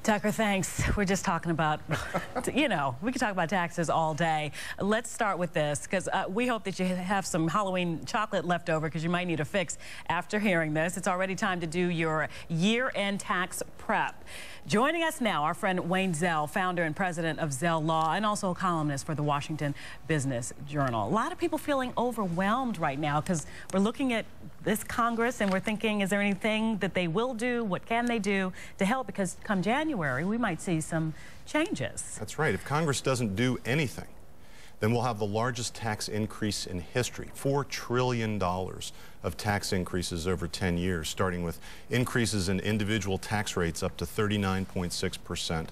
Tucker, thanks. We're just talking about, you know, we could talk about taxes all day. Let's start with this, because we hope that you have some Halloween chocolate left over, because you might need a fix after hearing this. It's already time to do your year-end tax prep. Joining us now, our friend Wayne Zell, founder and president of Zell Law, and also a columnist for the Washington Business Journal. A lot of people feeling overwhelmed right now, because we're looking at this Congress and we're thinking, is there anything that they will do? What can they do to help? Because come January, we might see some changes. That's right. If Congress doesn't do anything, then we'll have the largest tax increase in history, $4 trillion of tax increases over 10 years, starting with increases in individual tax rates up to 39.6%,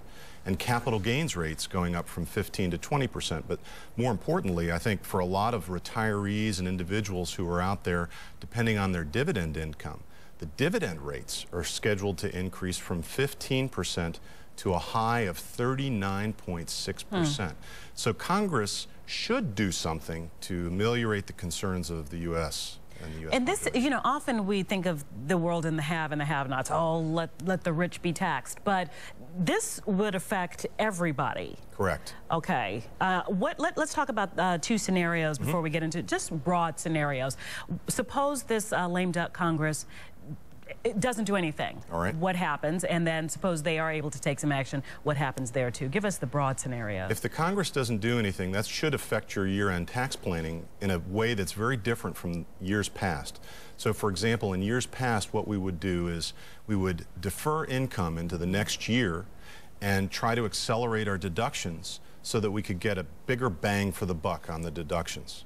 and capital gains rates going up from 15 to 20%. But more importantly, I think for a lot of retirees and individuals who are out there, depending on their dividend income, the dividend rates are scheduled to increase from 15% to a high of 39.6%. So Congress should do something to ameliorate the concerns of the U.S. And this, you know, often we think of the world in the have and the have-nots. Oh, let the rich be taxed. But this would affect everybody. Correct. Okay. Let's talk about two scenarios before we get into just broad scenarios. Suppose this lame duck Congress it doesn't do anything. All right. What happens? And then suppose they are able to take some action. What happens there too? Give us the broad scenario. If the Congress doesn't do anything, that should affect your year-end tax planning in a way that's very different from years past. So for example, in years past, what we would do is we would defer income into the next year and try to accelerate our deductions so that we could get a bigger bang for the buck on the deductions.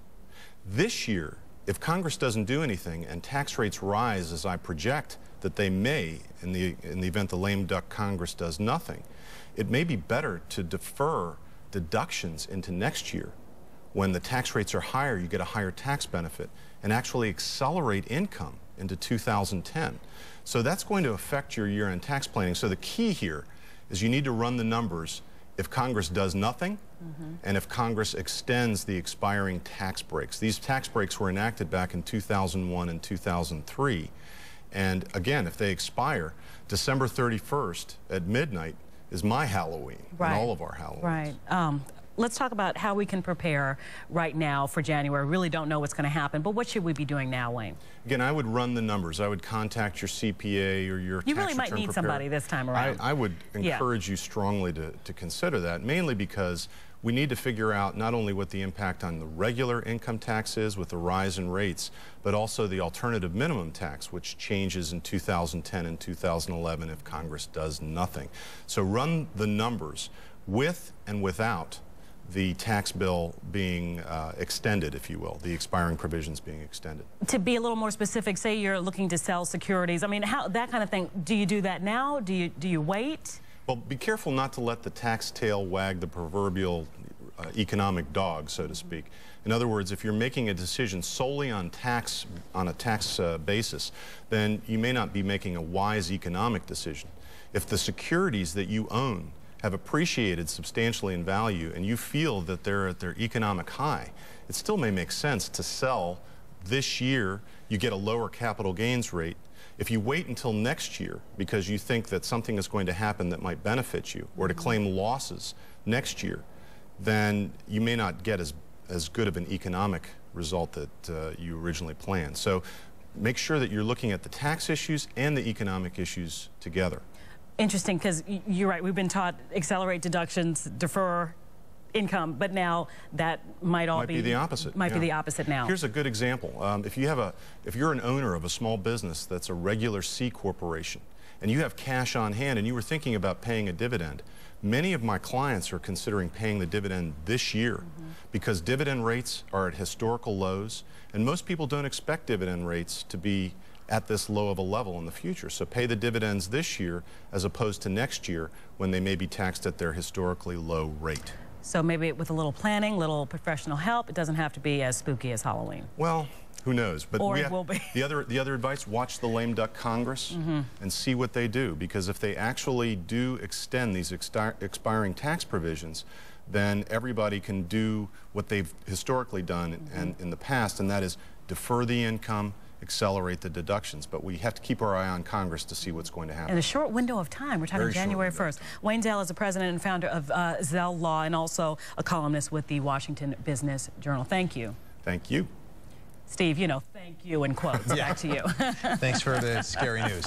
This year, if Congress doesn't do anything and tax rates rise, as I project that they may in the event the lame duck Congress does nothing, it may be better to defer deductions into next year. When the tax rates are higher, you get a higher tax benefit, and actually accelerate income into 2010. So that's going to affect your year-end tax planning. So the key here is you need to run the numbers if Congress does nothing, and if Congress extends the expiring tax breaks. These tax breaks were enacted back in 2001 and 2003. And again, if they expire, December 31st at midnight is my Halloween, and all of our Halloweens. Right. Let's talk about how we can prepare right now for January. We really don't know what's going to happen, but what should we be doing now, Wayne? Again, I would run the numbers. I would contact your CPA or your tax return preparer. You really might need somebody this time around. I would encourage you strongly to consider that, mainly because we need to figure out not only what the impact on the regular income tax is with the rise in rates, but also the alternative minimum tax, which changes in 2010 and 2011 if Congress does nothing. So run the numbers with and without the tax bill being extended, if you will, the expiring provisions being extended. To be a little more specific, say you're looking to sell securities. I mean, how that kind of thing. Do you do that now? Do you wait? Well, be careful not to let the tax tail wag the proverbial economic dog, so to speak. In other words, if you're making a decision solely on a tax basis, then you may not be making a wise economic decision. If the securities that you own have appreciated substantially in value and you feel that they're at their economic high, it still may make sense to sell this year. You get a lower capital gains rate. If you wait until next year because you think that something is going to happen that might benefit you, or to claim losses next year, then you may not get as good of an economic result that you originally planned. So make sure that you're looking at the tax issues and the economic issues together. Interesting, because you're right. We've been taught accelerate deductions, defer income, but now that might be the opposite. Might be the opposite now. Here's a good example. If you're an owner of a small business that's a regular C corporation, and you have cash on hand, and you were thinking about paying a dividend, many of my clients are considering paying the dividend this year because dividend rates are at historical lows, and most people don't expect dividend rates to be at this low of a level in the future. So pay the dividends this year as opposed to next year when they may be taxed at their historically low rate. So maybe with a little planning, little professional help, it doesn't have to be as spooky as Halloween. Well, who knows? But or it will be. The other advice, watch the lame duck Congress and see what they do, because if they actually do extend these expiring tax provisions, then everybody can do what they've historically done and in the past, and that is defer the income accelerate the deductions. But we have to keep our eye on Congress to see what's going to happen. In a short window of time, we're talking January 1st. Wayne Zell is the president and founder of Zell Law and also a columnist with the Washington Business Journal. Thank you. Thank you. Steve, you know, thank you in quotes. Back to you. Thanks for the scary news.